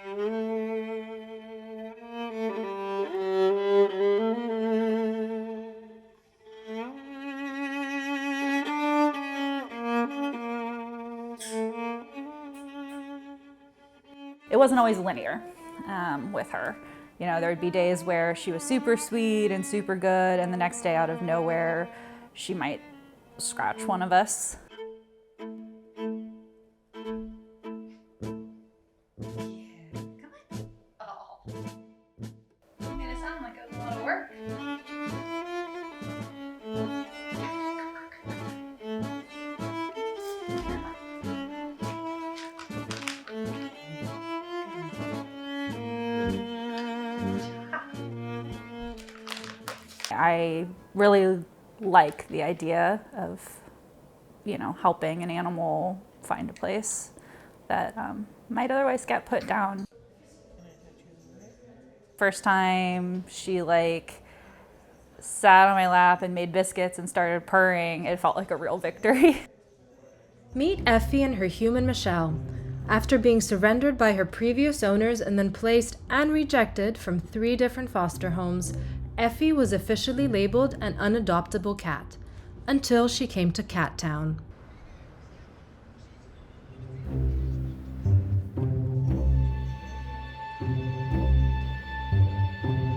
It wasn't always linear with her. You know, there would be days where she was super sweet and super good, and the next day out of nowhere, she might scratch one of us. I really like the idea of, you know, helping an animal find a place that might otherwise get put down. First time she sat on my lap and made biscuits and started purring, it felt like a real victory. Meet Effie and her human Michelle. After being surrendered by her previous owners and then placed and rejected from 3 different foster homes, Effie was officially labeled an unadoptable cat, until she came to Cat Town.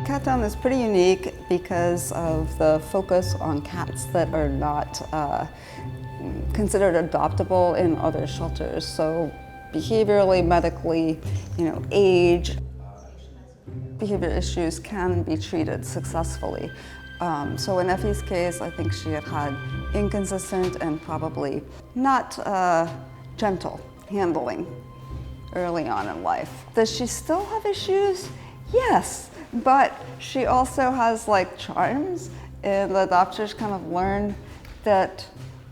Cat Town is pretty unique because of the focus on cats that are not considered adoptable in other shelters. So behaviorally, medically, age, behavior issues can be treated successfully. So in Effie's case, I think she had inconsistent and probably not gentle handling early on in life. Does she still have issues? Yes, but she also has charms, and the adopters kind of learned that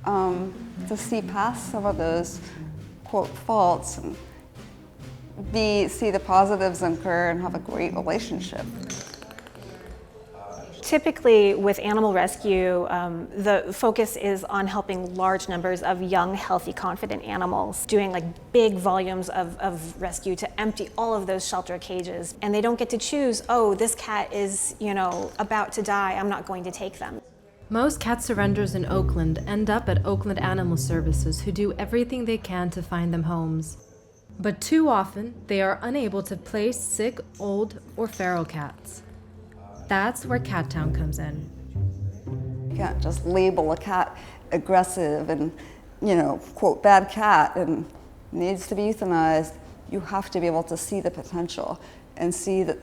to see past some of those quote faults and see the positives in her and have a great relationship. Typically with animal rescue, the focus is on helping large numbers of young, healthy, confident animals, doing big volumes of rescue to empty all of those shelter cages. And they don't get to choose, oh, this cat is, about to die, I'm not going to take them. Most cat surrenders in Oakland end up at Oakland Animal Services, who do everything they can to find them homes. But too often, they are unable to place sick, old, or feral cats. That's where Cat Town comes in. You can't just label a cat aggressive and, quote, bad cat and needs to be euthanized. You have to be able to see the potential and see that,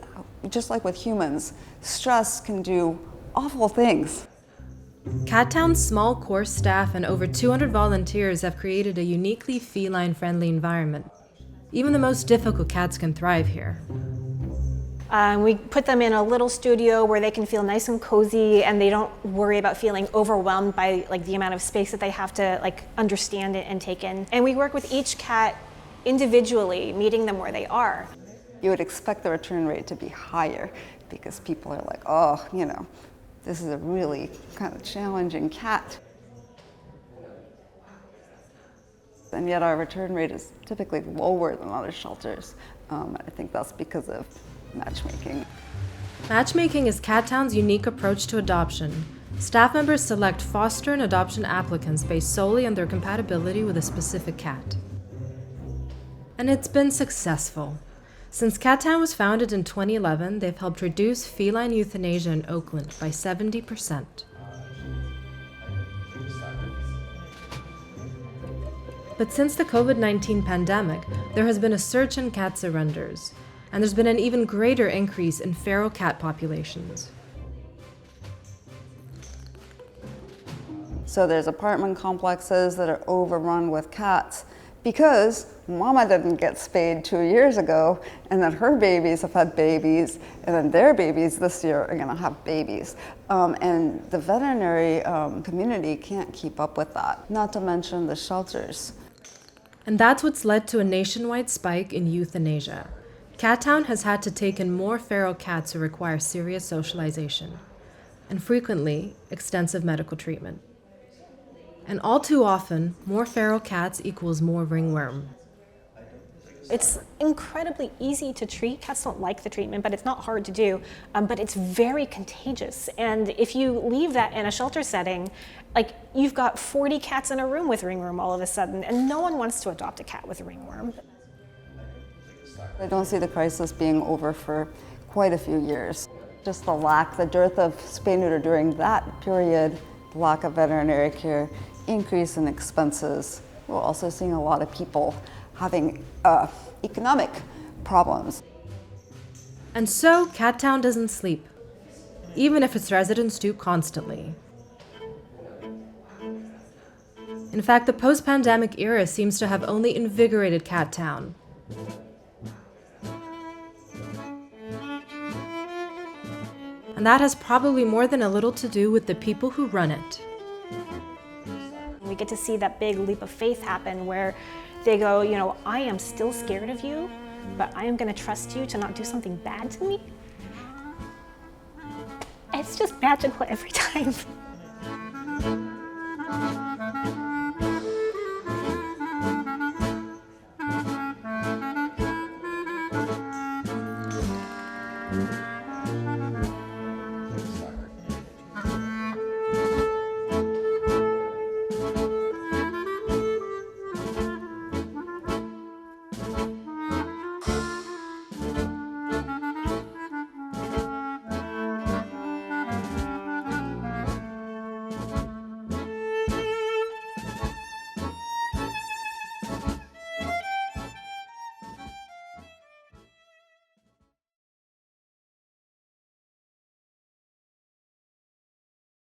just like with humans, stress can do awful things. Cat Town's small core staff and over 200 volunteers have created a uniquely feline-friendly environment. Even the most difficult cats can thrive here. We put them in a little studio where they can feel nice and cozy, and they don't worry about feeling overwhelmed by the amount of space that they have to understand it and take in. And we work with each cat individually, meeting them where they are. You would expect the return rate to be higher because people are like, oh, this is a really kind of challenging cat. And yet our return rate is typically lower than other shelters. I think that's because of matchmaking. Matchmaking is Cat Town's unique approach to adoption. Staff members select foster and adoption applicants based solely on their compatibility with a specific cat. And it's been successful. Since Cat Town was founded in 2011, they've helped reduce feline euthanasia in Oakland by 70%. But since the COVID-19 pandemic, there has been a surge in cat surrenders, and there's been an even greater increase in feral cat populations. So there's apartment complexes that are overrun with cats because mama didn't get spayed 2 years ago, and then her babies have had babies, and then their babies this year are gonna have babies. And the veterinary community can't keep up with that, not to mention the shelters. And that's what's led to a nationwide spike in euthanasia. Cat Town has had to take in more feral cats who require serious socialization, and frequently extensive medical treatment. And all too often, more feral cats equals more ringworm. It's incredibly easy to treat. Cats don't like the treatment, but it's not hard to do. But it's very contagious. And if you leave that in a shelter setting, like you've got 40 cats in a room with ringworm all of a sudden, and no one wants to adopt a cat with a ringworm. I don't see the crisis being over for quite a few years. Just the dearth of spay-neuter during that period, the lack of veterinary care, increase in expenses. We're also seeing a lot of people having economic problems. And so, Cat Town doesn't sleep, even if its residents do constantly. In fact, the post-pandemic era seems to have only invigorated Cat Town. And that has probably more than a little to do with the people who run it. We get to see that big leap of faith happen where they go, you know, I am still scared of you, but I am going to trust you to not do something bad to me. It's just magical every time.